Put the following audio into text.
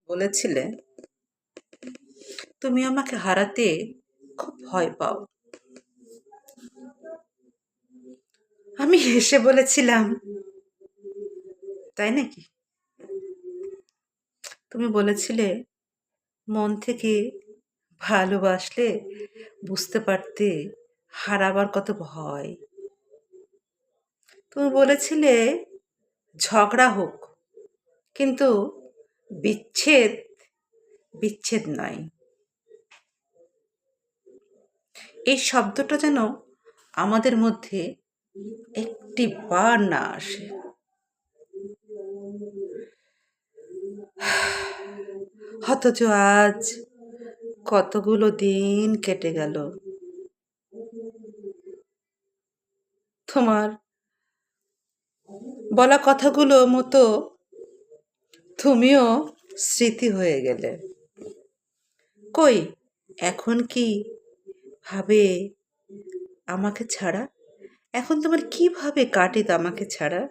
বলেছিলে তুমি আমাকে হারাতে খুব ভয় পাও। আমি হেসে বলেছিলাম, তাই নাকি? তুমি বলেছিলে মন থেকে ভালোবাসলে বুঝতে পারতে হারাবার কত ভয়। তুমি বলেছিলে ঝগড়া হোক, কিন্তু বিচ্ছেদ বিচ্ছেদ নয়। এই শব্দটা যেন আমাদের মধ্যে একটি বার না আসে। অথচ আজ কতগুলো দিন কেটে গেল, তোমার বলা কথাগুলো মতো তুমিও স্মৃতি হয়ে গেলে। কই এখন কি ভাবে আমাকে ছাড়া? এখন তোমার কিভাবে কাটে আমাকে ছাড়া?